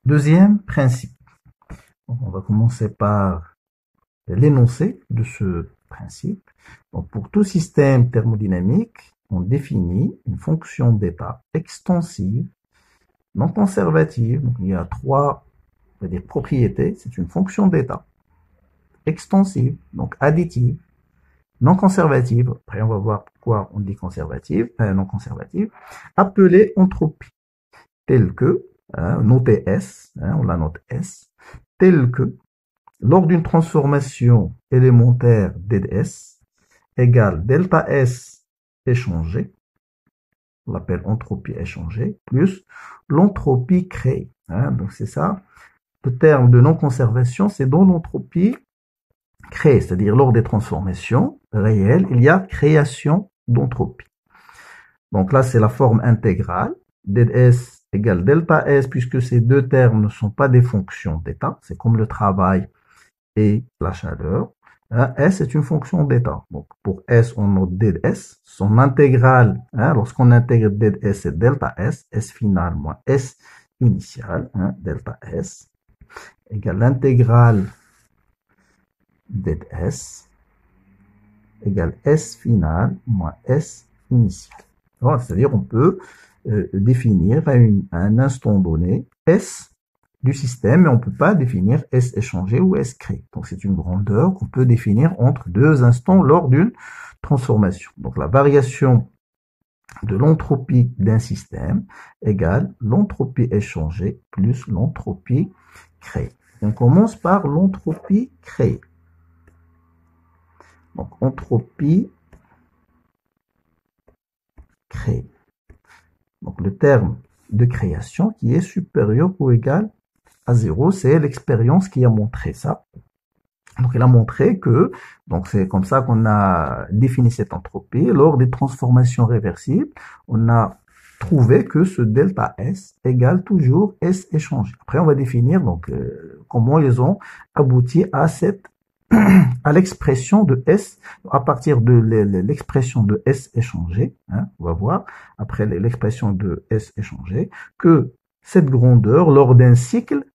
Deuxième principe. Donc, on va commencer par l'énoncé de ce principe. Donc, pour tout système thermodynamique, on définit une fonction d'état extensive, non conservative. Donc, il y a trois, on va dire, propriétés. C'est une fonction d'état extensive, donc additive, non conservative. Après, on va voir pourquoi on dit conservative, non conservative, appelée entropie, telle que, notée S, on la note S, telle que, lors d'une transformation élémentaire d'S égale delta S échangé, on l'appelle entropie échangée, plus l'entropie créée. Donc c'est ça. Le terme de non-conservation, c'est dans l'entropie créée, c'est-à-dire lors des transformations réelles, il y a création d'entropie. Donc là, c'est la forme intégrale, ds égale delta S, puisque ces deux termes ne sont pas des fonctions d'état, c'est comme le travail et la chaleur. S est une fonction d'état. Donc pour S, on note ds, son intégrale, lorsqu'on intègre ds, c'est delta S, S final moins S initial, delta S, égale l'intégrale ds égale S final moins S initial. C'est-à-dire on peut définir à un instant donné S du système, mais on ne peut pas définir S échangé ou S créé. Donc c'est une grandeur qu'on peut définir entre deux instants lors d'une transformation. Donc la variation de l'entropie d'un système égale l'entropie échangée plus l'entropie créée. On commence par l'entropie créée. Donc entropie créée. Donc le terme de création qui est supérieur ou égal à 0, c'est l'expérience qui a montré ça. Donc elle a montré que, donc c'est comme ça qu'on a défini cette entropie, lors des transformations réversibles, on a trouvé que ce delta S égale toujours S échangé. Après on va définir donc comment ils ont abouti à cette à l'expression de S, à partir de l'expression de S échangé, on va voir, après l'expression de S échangé, que cette grandeur, lors d'un cycle,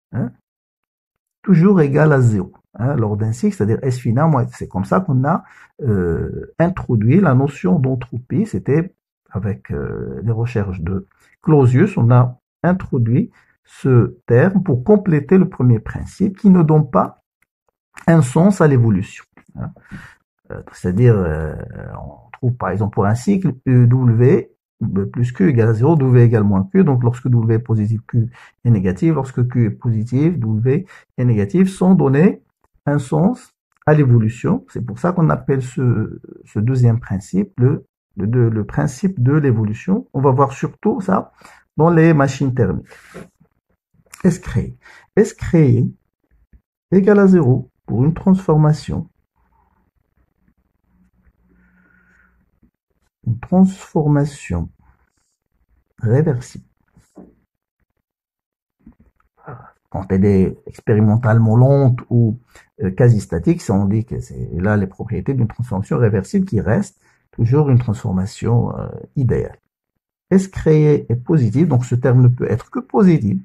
toujours égale à 0. Lors d'un cycle, c'est-à-dire S final, c'est comme ça qu'on a introduit la notion d'entropie, c'était avec les recherches de Clausius, on a introduit ce terme pour compléter le premier principe qui ne donne pas un sens à l'évolution. C'est-à-dire, on trouve par exemple pour un cycle W plus Q égale à 0, W égale moins Q, donc lorsque W est positif, Q est négatif, lorsque Q est positif, W est négatif, sans donner un sens à l'évolution. C'est pour ça qu'on appelle ce deuxième principe le principe de l'évolution. On va voir surtout ça dans les machines thermiques. S créé. S créé égale à 0 pour une transformation. Une transformation réversible. Quand elle est expérimentalement lente ou quasi statique, ça on dit que c'est là les propriétés d'une transformation réversible qui reste toujours une transformation idéale. S créé est positif, donc ce terme ne peut être que positif.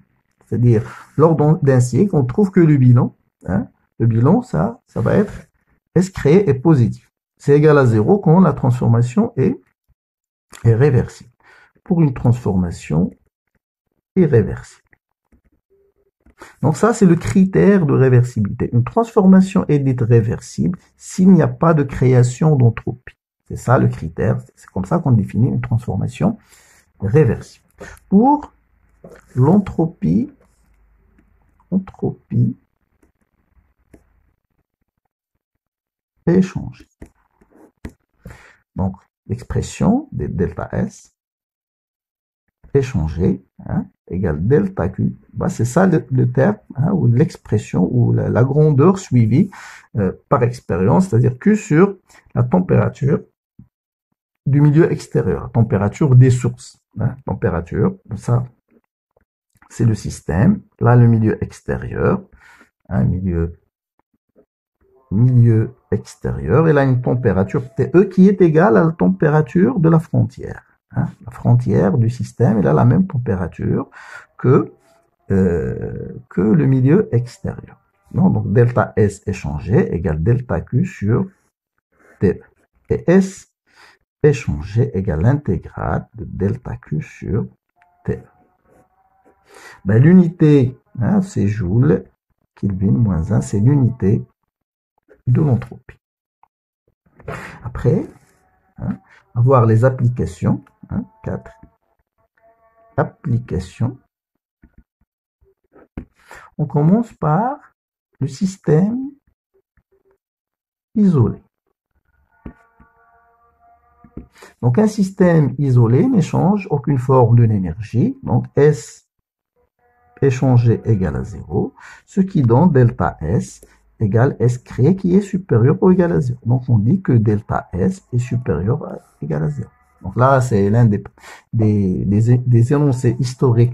C'est-à-dire, lors d'un cycle, on trouve que le bilan, ça va être S créé est positif. C'est égal à 0 quand la transformation est réversible. Pour une transformation irréversible. Donc ça, c'est le critère de réversibilité. Une transformation est dite réversible s'il n'y a pas de création d'entropie. C'est ça le critère. C'est comme ça qu'on définit une transformation réversible. Pour l'entropie, échangée. Donc, l'expression de delta S échangé égale delta Q. C'est ça le terme, ou l'expression, ou la grandeur suivie par expérience, c'est-à-dire Q sur la température du milieu extérieur, la température des sources. Température, ça, c'est le système. Là, le milieu extérieur, milieu extérieur, et là une température TE qui est égale à la température de la frontière. La frontière du système, elle a la même température que que le milieu extérieur. Non, donc delta S échangé égale delta Q sur TE. Et S échangé égale l'intégrale de delta Q sur TE. Ben, l'unité, hein, c'est joule, Kelvin moins 1, c'est l'unité de l'entropie. Après, hein, avoir les applications, hein, 4 applications. On commence par le système isolé. Donc un système isolé n'échange aucune forme de l'énergie, donc S échangé égale à 0, ce qui donne delta S égale S créé qui est supérieur ou égal à 0. Donc on dit que delta S est supérieur à égal à 0. Donc là, c'est l'un des énoncés historiques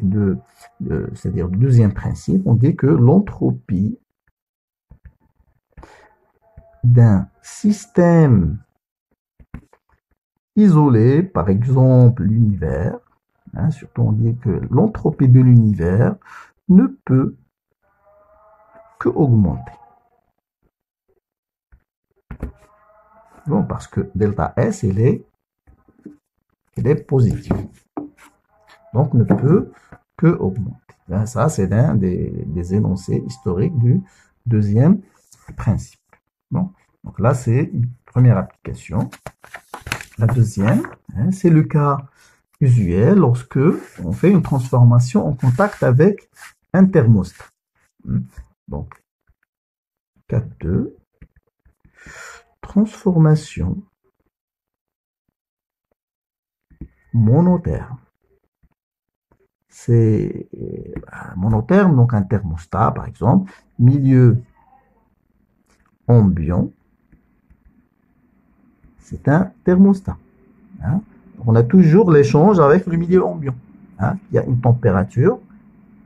c'est-à-dire du deuxième principe. On dit que l'entropie d'un système isolé, par exemple l'univers, hein, surtout on dit que l'entropie de l'univers ne peut que augmenter. Bon, parce que delta S, il est positif. Donc, ne peut que augmenter. Hein, ça, c'est l'un des énoncés historiques du deuxième principe. Bon. Donc là, c'est une première application. La deuxième, hein, c'est le cas usuel lorsque on fait une transformation en contact avec un thermostat. Donc, cas 2, transformation monotherme. C'est monotherme, donc un thermostat, par exemple, milieu ambiant, c'est un thermostat. Hein. On a toujours l'échange avec le milieu ambiant. Hein. Il y a une température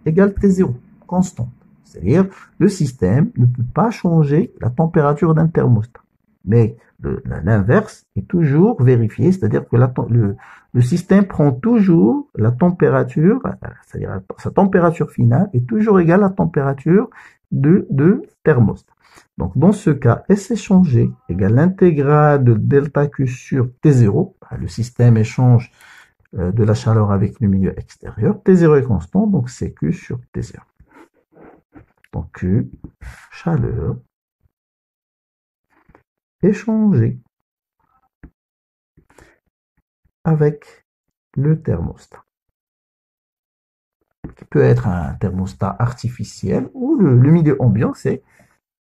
égale T0, constante. C'est-à-dire, le système ne peut pas changer la température d'un thermostat. Mais l'inverse est toujours vérifié, c'est-à-dire que le système prend toujours la température, c'est-à-dire sa température finale est toujours égale à la température de thermostat. Donc, dans ce cas, S échangé égale l'intégrale de delta Q sur T0. Le système échange de la chaleur avec le milieu extérieur. T0 est constant, donc c'est Q sur T0. Donc, Q, chaleur, échangée avec le thermostat. Qui peut être un thermostat artificiel ou le milieu ambiant, c'est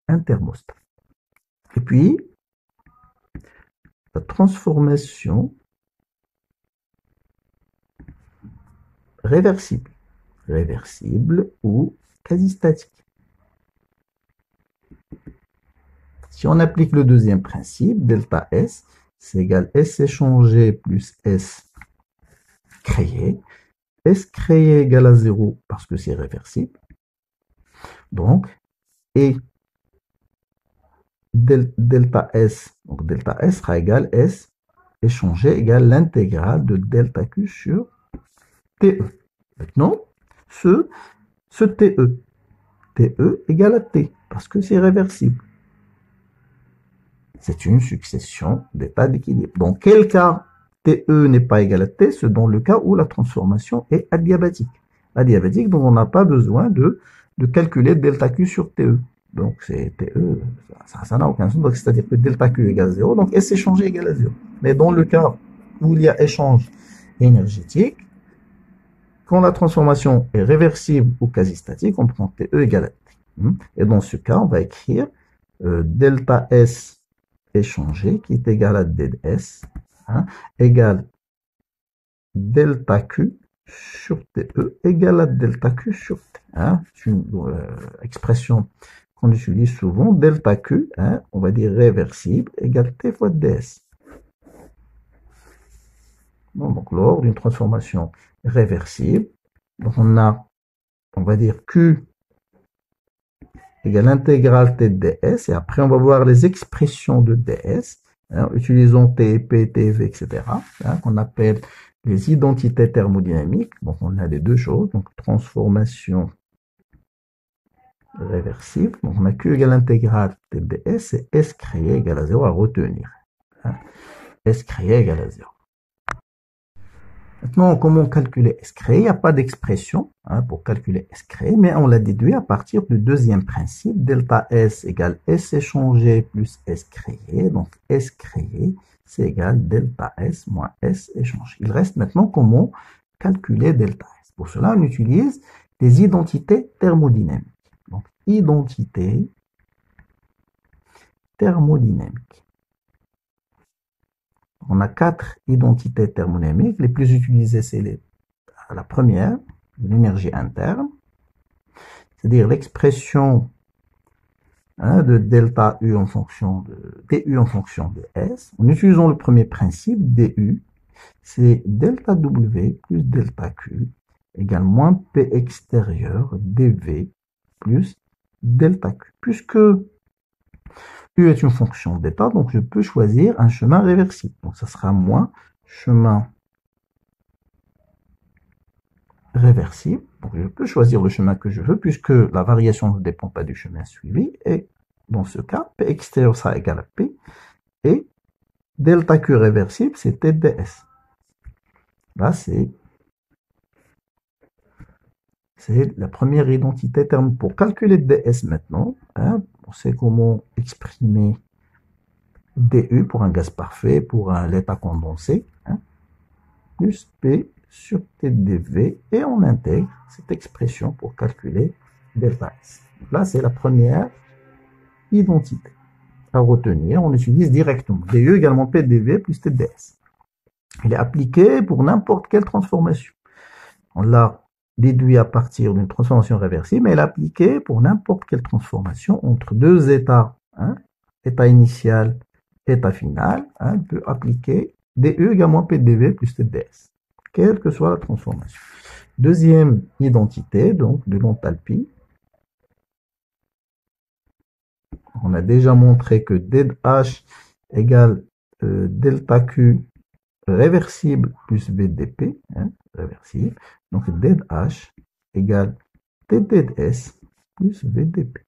un thermostat. Et puis, la transformation réversible. Réversible ou quasi-statique. Si on applique le deuxième principe, delta S, c'est égal S échangé plus S créé. S créé égale à 0 parce que c'est réversible. Donc, et delta S, donc delta S sera égal S échangé égale l'intégrale de delta Q sur TE. Maintenant, ce TE égale à T parce que c'est réversible. C'est une succession d'états d'équilibre. Dans quel cas TE n'est pas égal à T? C'est dans le cas où la transformation est adiabatique. Adiabatique, donc on n'a pas besoin de calculer delta Q sur TE. Donc c'est TE, ça n'a aucun sens. C'est-à-dire que delta Q égale 0, donc S échangé égale à 0. Mais dans le cas où il y a échange énergétique, quand la transformation est réversible ou quasi-statique, on prend TE égale à T. Et dans ce cas, on va écrire delta S échangé qui est égal à ds, hein, égale delta Q sur TE égale à delta Q sur T. Hein, c'est une expression qu'on utilise souvent. Delta Q, hein, on va dire réversible, égale T fois ds. Bon, donc lors d'une transformation réversible, donc on va dire Q égale l'intégrale T de ds, et après on va voir les expressions de ds, hein, utilisons TP, TV, etc., hein, qu'on appelle les identités thermodynamiques. Donc on a les deux choses, donc transformation réversible. Donc, on a Q égale l'intégrale de ds et S créé égale à 0 à retenir. Hein. S créé égale à 0. Maintenant, comment calculer S créé? Il n'y a pas d'expression pour calculer S créé, mais on l'a déduit à partir du deuxième principe. Delta S égale S échangé plus S créé. Donc, S créé, c'est égal delta S moins S échangé. Il reste maintenant comment calculer delta S. Pour cela, on utilise des identités thermodynamiques. Donc, identité thermodynamique. On a 4 identités thermodynamiques. Les plus utilisées, c'est la première, l'énergie interne, c'est-à-dire l'expression de delta U en fonction de du en fonction de S. En utilisant le premier principe, du, c'est delta W plus delta Q égale moins P extérieur dV plus delta Q. Puisque U est une fonction d'état, donc je peux choisir un chemin réversible. Donc ça sera moins chemin réversible. Donc je peux choisir le chemin que je veux puisque la variation ne dépend pas du chemin suivi. Et dans ce cas, P extérieur sera égal à P. Et delta Q réversible, c'était ds. Là, c'est la première identité terme. Pour calculer ds maintenant, on sait comment exprimer du pour un gaz parfait, pour l'état condensé, plus P sur TdV, et on intègre cette expression pour calculer delta S. Donc là, c'est la première identité à retenir. On utilise directement du également PdV plus TdS. Il est appliqué pour n'importe quelle transformation. On l'a déduit à partir d'une transformation réversible, mais il est appliqué pour n'importe quelle transformation entre deux états, état initial, état final. On peut appliquer du également PdV plus TdS, quelle que soit la transformation. Deuxième identité, donc de l'enthalpie. On a déjà montré que dH égale delta Q réversible plus VdP, réversible. Donc dH égale TdS plus VdP.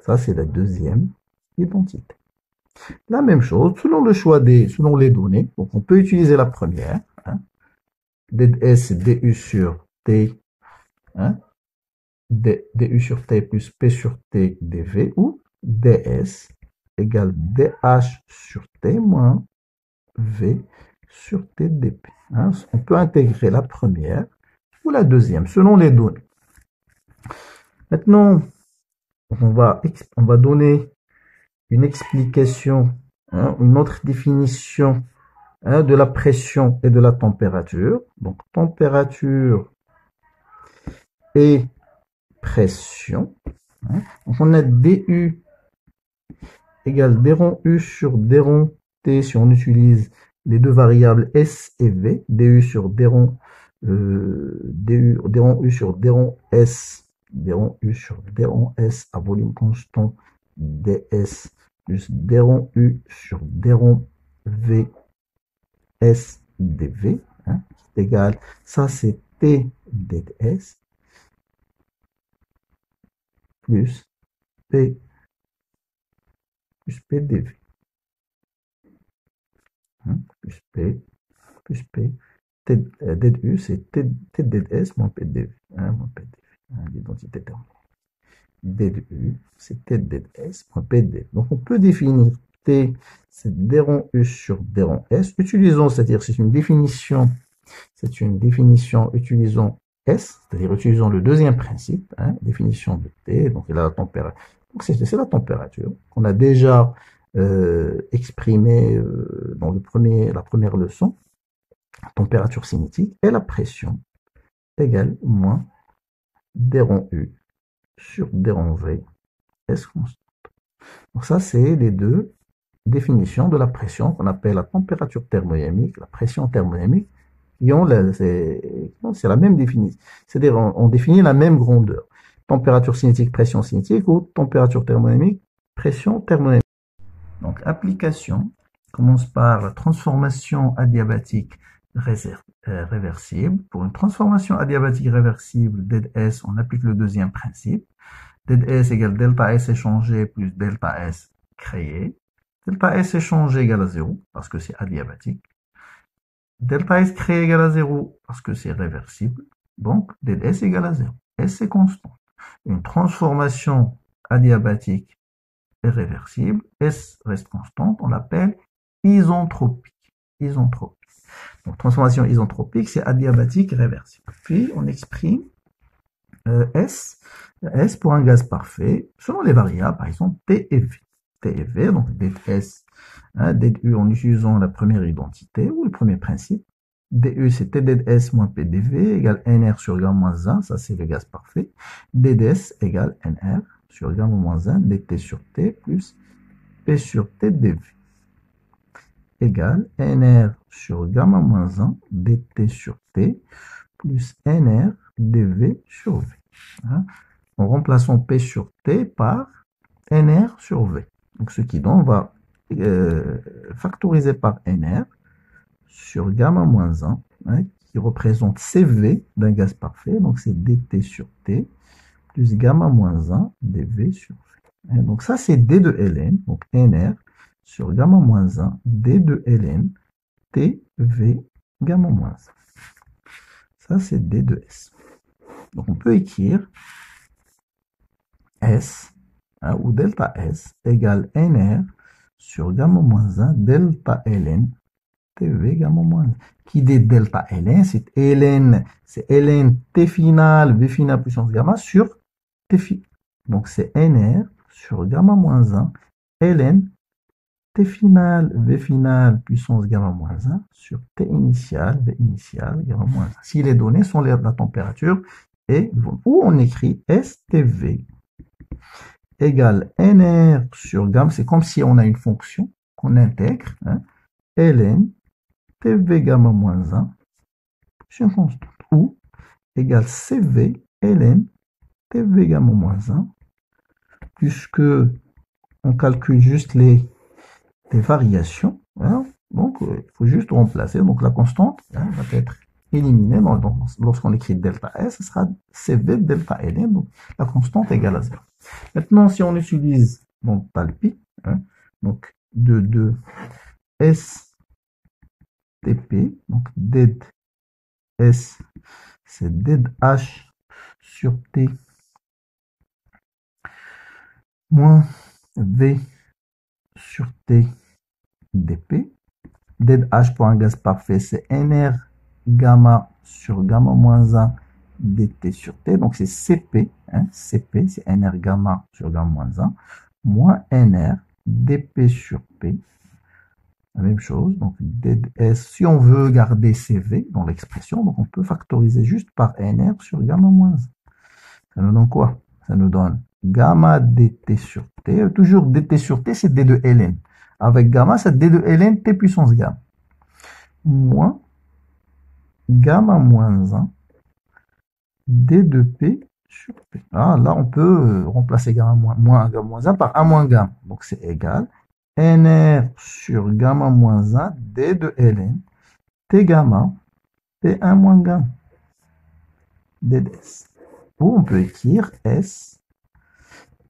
Ça, c'est la deuxième identité. La même chose, selon le choix selon les données, donc on peut utiliser la première, ds du sur T, du sur T plus P sur T dV, ou ds égale dH sur T moins V sur T dP. On peut intégrer la première ou la deuxième, selon les données. Maintenant, on va donner une explication, une autre définition de la pression et de la température. Donc, température et pression. Donc, on a du égale d rond U sur d rond T si on utilise les deux variables S et V. Du sur d rond U sur d rond S, d rond U sur d rond S à volume constant ds plus d rond U sur d rond V S dV, qui est égal, ça c'est T ds plus P dV. Plus P. Du, c'est T ds moins P dV. Moins P dV. L'identité thermique. Du, c'est T ds moins P dV. Donc on peut définir T, c'est d rond U sur d rond S. Utilisons, c'est-à-dire c'est une définition utilisant S, c'est-à-dire utilisons le deuxième principe, définition de T, donc il a la température. Donc c'est la température qu'on a déjà exprimée dans la première leçon, température cinétique, et la pression égale moins d rond U sur d rond V S constante. Donc ça, c'est les deux définitions de la pression qu'on appelle la température thermodynamique, la pression thermodynamique, c'est la même définition. C'est-à-dire, on définit la même grandeur. Température cinétique, pression cinétique, ou température thermodynamique, pression thermodynamique. Donc, application commence par la transformation adiabatique réversible. Pour une transformation adiabatique réversible, ds, on applique le deuxième principe. ds égale delta S échangé plus delta S créé. Delta S échangé égale à 0 parce que c'est adiabatique. Delta S créé égale à 0 parce que c'est réversible. Donc, ds égale à 0. S est constant. Une transformation adiabatique est réversible. S reste constante. On l'appelle isentropique. Isentropique. Donc, transformation isentropique, c'est adiabatique réversible. Puis, on exprime S pour un gaz parfait, selon les variables, par exemple, T et V. T et V, donc ds, du en utilisant la première identité, ou le premier principe. du, c'est Tds moins Pdv égale Nr sur gamma moins 1, ça c'est le gaz parfait. Dds égale Nr sur gamma moins 1, dt sur T plus P sur T dv. Égale Nr sur gamma moins 1, dt sur T plus Nr dv sur V. En remplaçant P sur T par Nr sur V. Donc, ce qui donne, on va factoriser par Nr sur gamma moins 1, qui représente Cv d'un gaz parfait. Donc, c'est dt sur T plus gamma moins 1 dv sur V. Donc, ça, c'est D de Ln. Donc, Nr sur gamma moins 1 D de Ln Tv gamma moins 1. Ça, c'est D de S. Donc, on peut écrire S ou delta S égale Nr sur gamma moins 1 delta Ln Tv gamma moins 1. Qui dit delta Ln, c'est Ln T final, V final puissance gamma sur T final. Donc c'est Nr sur gamma moins 1 Ln T final, V final puissance gamma moins 1 sur T initial, V initial gamma moins 1. Si les données sont la température, et où on écrit STV égale Nr sur gamma, c'est comme si on a une fonction qu'on intègre, Ln Tv gamma moins 1 sur une constante, ou égale Cv Ln Tv gamma moins 1, puisque on calcule juste les variations, donc il faut juste remplacer, donc la constante va être éliminée, donc lorsqu'on écrit delta S, ce sera Cv delta Ln, donc la constante égale à 0. Maintenant, si on utilise donc Talpi, donc de STP, donc DED S, c'est DED H sur T moins V sur T dP. DED H pour un gaz parfait, c'est Nr gamma sur gamma moins 1 dt sur T. Donc c'est CP, CP, c'est Nr gamma sur gamma moins 1, moins Nr dP sur P. La même chose, donc DS, si on veut garder CV dans l'expression, donc on peut factoriser juste par Nr sur gamma moins 1. Ça nous donne quoi? Ça nous donne gamma dt sur T, toujours dt sur T, c'est d de Ln. Avec gamma, c'est d de Ln, T puissance gamma. Moins gamma moins 1, d de P sur P. Ah, là, on peut remplacer gamma moins gamma moins 1 par 1 moins gamma. Donc, c'est égal. Nr sur gamma moins 1, d de Ln, T gamma, T1 moins gamma, dds. Ou on peut écrire S,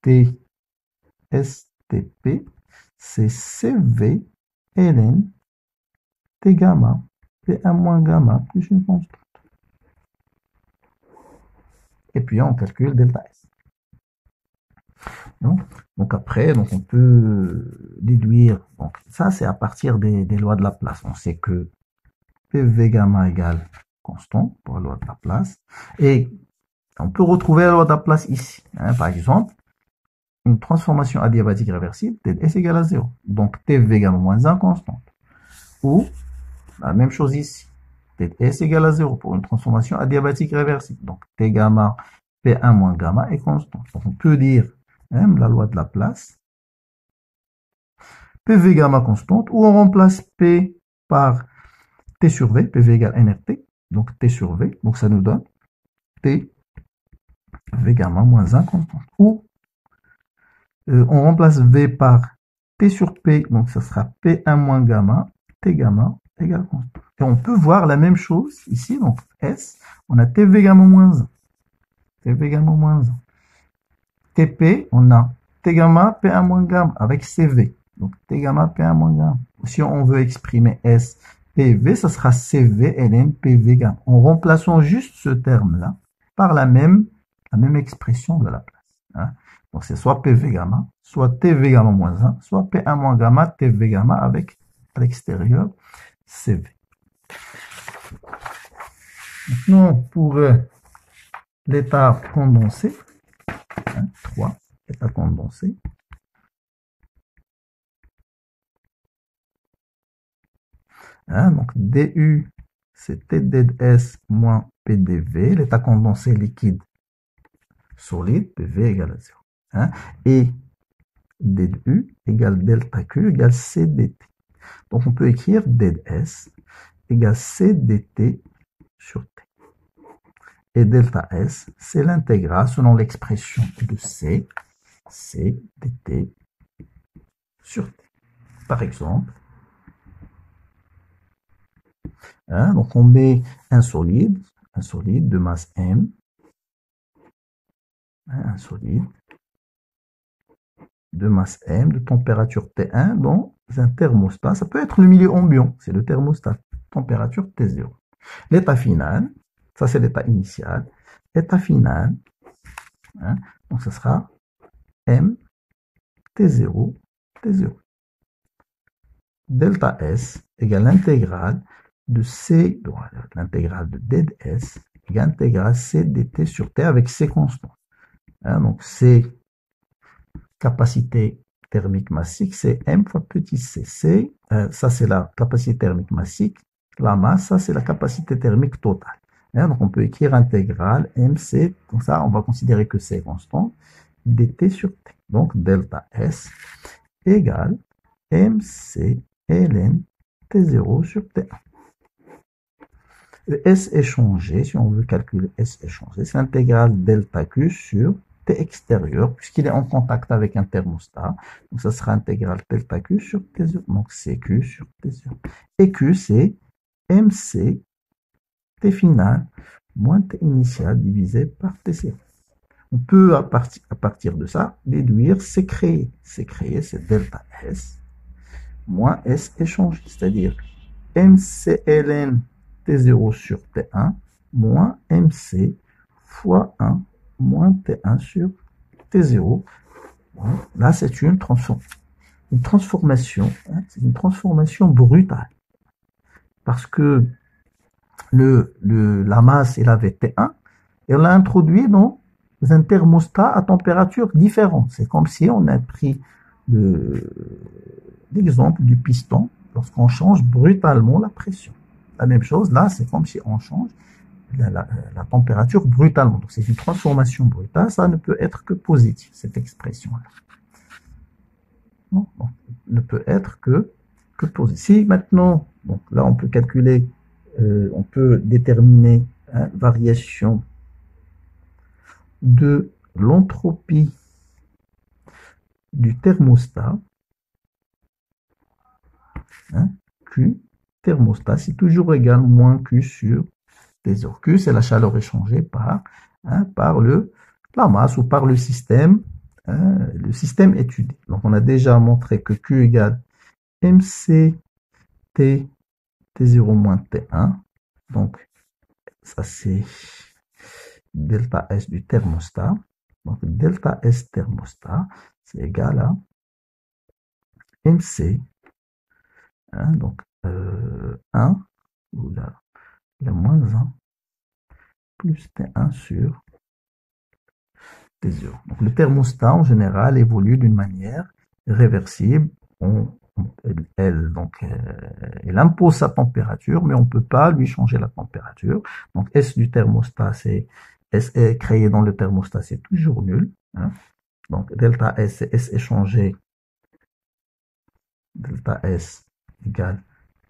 T, STP, c'est CV, Ln, T gamma, T1 moins gamma, plus une constante. Et puis on calcule delta S. Donc après, donc on peut déduire, donc ça c'est à partir des lois de Laplace. On sait que PV gamma égale constant pour la loi de Laplace. Et on peut retrouver la loi de Laplace ici. Par exemple, une transformation adiabatique réversible, Ts égale à 0. Donc TV gamma moins 1 constante. Ou la même chose ici. Ts égale à 0 pour une transformation adiabatique réversible. Donc T gamma, P1 moins gamma est constante. Donc on peut dire la loi de Laplace, PV gamma constante, ou on remplace P par T sur V, PV égale NRT, donc T sur V, donc ça nous donne T V gamma moins 1 constante. Ou on remplace V par T sur P, donc ça sera P1 moins gamma, T gamma égale constante. Et on peut voir la même chose ici, donc S, on a TV gamma moins 1. TV gamma moins 1. TP, on a T gamma P1 moins gamma avec CV. Donc T gamma P1 moins gamma. Si on veut exprimer S, PV, ça sera CV ln PV gamma. En remplaçant juste ce terme-là par la même expression de la place. Hein. Donc c'est soit PV gamma, soit TV gamma moins 1, soit P1 moins gamma, TV gamma avec à l'extérieur CV. Maintenant, pour l'état condensé, 3, état condensé. Hein, donc DU, c'est TDS moins PDV, l'état condensé liquide solide, PV égale à 0. Hein, et DU égale delta Q égale CDT. Donc on peut écrire DS égale CDT sur T. Et delta S, c'est l'intégrale selon l'expression de C dt sur T. Par exemple, hein, donc on met un solide de masse M, hein, un solide de masse M, de température T1 dans un thermostat. Ça peut être le milieu ambiant, c'est le thermostat, température T0. L'état final, ça c'est l'état initial. État final, hein, donc ça sera M, T0, T0. Delta S égale l'intégrale de C, l'intégrale de DS égale l'intégrale C dt sur T avec C constant. Hein, donc C, capacité thermique massique, c'est M fois petit c. Ça c'est la capacité thermique massique. La masse, ça c'est la capacité thermique totale. Hein, donc on peut écrire intégrale MC, comme ça on va considérer que c'est constant, dt sur T. Donc delta S égale MC ln T0 sur T1. Le S échangé, si on veut calculer S échangé, c'est l'intégrale delta Q sur T extérieur, puisqu'il est en contact avec un thermostat. Donc ça sera intégrale delta Q sur T0. Donc c'est Q sur T0. Et Q, c'est MC T final moins T initial divisé par T0. On peut, à partir de ça, déduire C créé. C créé, c'est delta S moins S échangé, c'est-à-dire MC ln T0 sur T1 moins MC fois 1 moins T1 sur T0. Bon, là, c'est une transformation. Hein, c'est une transformation brutale. Parce que la masse, elle avait T1, et on l'a introduit dans un thermostat à température différente. C'est comme si on a pris l'exemple du piston lorsqu'on change brutalement la pression. La même chose, là, c'est comme si on change la température brutalement. Donc, c'est une transformation brutale. Ça ne peut être que positif, cette expression-là. Non, ne peut être que positif. Si maintenant, donc là, on peut calculer, on peut déterminer variation de l'entropie du thermostat, hein, Q, thermostat, c'est toujours égal à moins Q sur T0. Q, c'est la chaleur échangée par la masse ou par le système étudié. Donc, on a déjà montré que Q égale MC T, T0 moins T1. Donc, ça, c'est delta S du thermostat. Donc, delta S thermostat, c'est égal à MC, hein, donc 1, ou la moins 1, plus T1 sur T0. Donc, le thermostat, en général, évolue d'une manière réversible. Elle impose sa température, mais on ne peut pas lui changer la température. Donc, S du thermostat, c'est S est créé dans le thermostat, c'est toujours nul. Hein. Donc, delta S, c'est S échangé. Delta S égale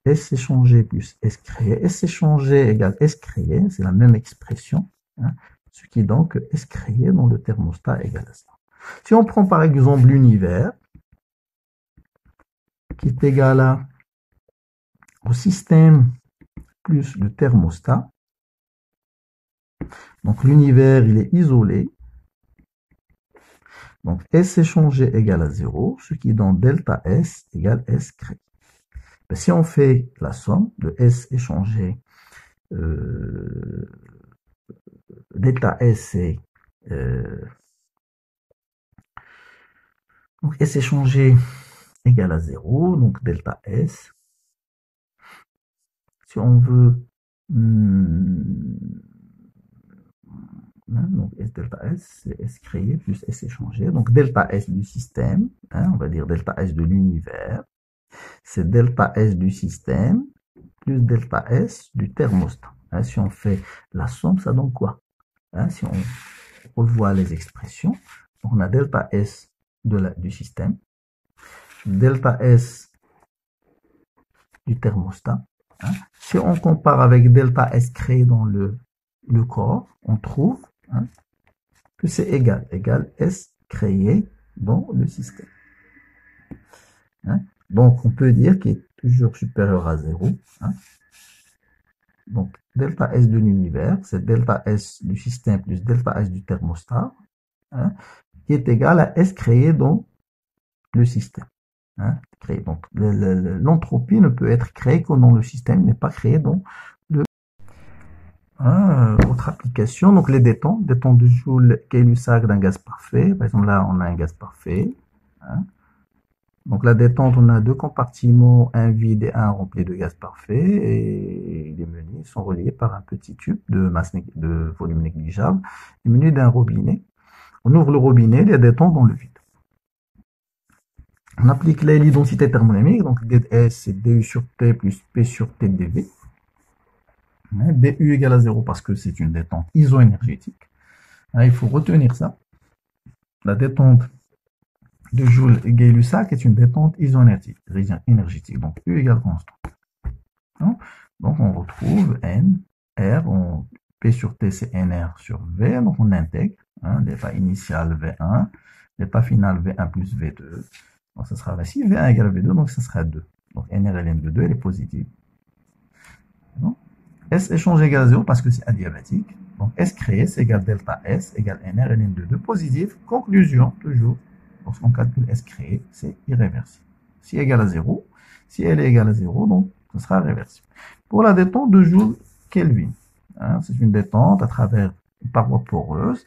S échangé plus S créé. S échangé égale S créé, c'est la même expression. Hein, ce qui est donc S créé dans le thermostat égale à ça. Si on prend par exemple l'univers, qui est égal au système plus le thermostat. Donc l'univers, il est isolé. Donc S échangé égale à 0, ce qui donne delta S égale S créé. Ben, si on fait la somme de S échangé, delta S c'est donc S échangé égale à 0, donc delta S. Si on veut donc S delta S, c'est S créé plus S échangé. Donc delta S du système, on va dire delta S de l'univers, c'est delta S du système plus delta S du thermostat. Si on fait la somme, ça donne quoi? Si on revoit les expressions, donc on a delta S du système, delta S du thermostat. Si on compare avec delta S créé dans le corps, on trouve que c'est égal S créé dans le système. Donc on peut dire qu'il est toujours supérieur à 0. Donc delta S de l'univers, c'est delta S du système plus delta S du thermostat, qui est égal à S créé dans le système. Donc l'entropie ne peut être créée que dans le système, n'est pas créée dans le... autre application, donc les détentes de Joule Gay-Lussac d'un gaz parfait. Par exemple là on a un gaz parfait. Donc la détente, on a deux compartiments, un vide et un rempli de gaz parfait, et les menus sont reliés par un petit tube de volume négligeable, et menu d'un robinet. On ouvre le robinet, il y a des détente dans le vide. On applique l'identité thermodynamique, donc dS c'est du sur T plus P sur T dV. dU égale à 0 parce que c'est une détente isoénergétique. Il faut retenir ça. La détente de Joule Gay-Lussac est une détente isoénergétique. Donc U égale constant. Donc on retrouve N, R, P sur T c'est NR sur V, donc on intègre l'état initial V1, l'état final V1 plus V2. Donc ça sera ici, V1 égale V2, donc ça sera 2. Donc NR ln de 2, elle est positive. Donc, S échange égale à 0 parce que c'est adiabatique. Donc S créé, c'est égal delta S égale NR ln de 2, positif. Conclusion, toujours. Lorsqu'on calcule S créé, c'est irréversible. Si égale à 0, si elle est égale à 0, donc ce sera réversible. Pour la détente de Joule Kelvin, c'est une détente à travers une paroi poreuse.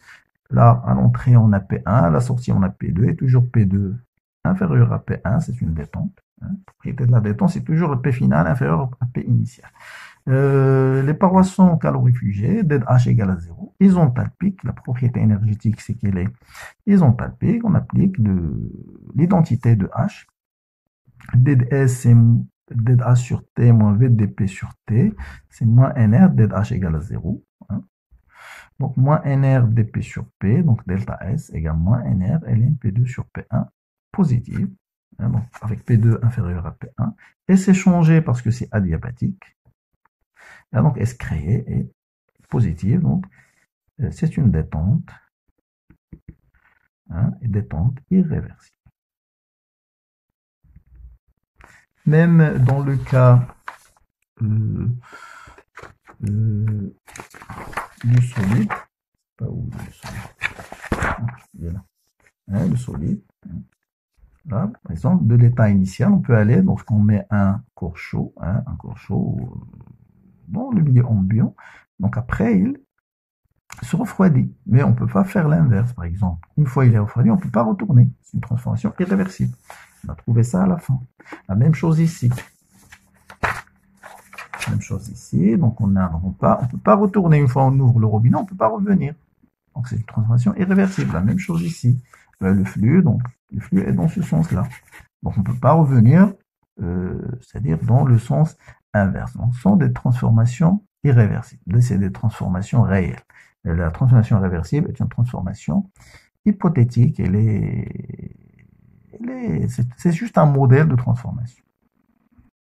Là, à l'entrée, on a P1, à la sortie, on a P2, et toujours P2 inférieur à P1, c'est une détente. Propriété de la détente, c'est toujours le P final inférieur à P initial. Les parois sont calorifugées, ΔH égale à 0, isontalpique, la propriété énergétique c'est qu'elle est isontalpique, on applique l'identité de H, ΔS c'est ΔH sur T moins VdP sur T, c'est moins NR, ΔH égale à 0, donc moins NR dP sur P, donc delta S égale moins NR ln P2 sur P1, positive, donc avec P2 inférieur à P1, S échangé parce que c'est adiabatique, et donc S créé est positive, donc c'est une détente, et détente irréversible. Même dans le cas du solide, pas où le solide, le solide, là, par exemple, de l'état initial, on peut aller, lorsqu'on met un corps chaud, dans le milieu ambiant, donc après il se refroidit, mais on ne peut pas faire l'inverse, par exemple. Une fois il est refroidi, on ne peut pas retourner, c'est une transformation irréversible. On va trouver ça à la fin. La même chose ici. Même chose ici, donc on ne peut pas retourner une fois on ouvre le robinet, on ne peut pas revenir. Donc c'est une transformation irréversible. La même chose ici. Le flux est dans ce sens-là. Donc on ne peut pas revenir, c'est-à-dire dans le sens inverse. Donc ce sont des transformations irréversibles. C'est des transformations réelles. La transformation réversible est une transformation hypothétique. C'est juste un modèle de transformation.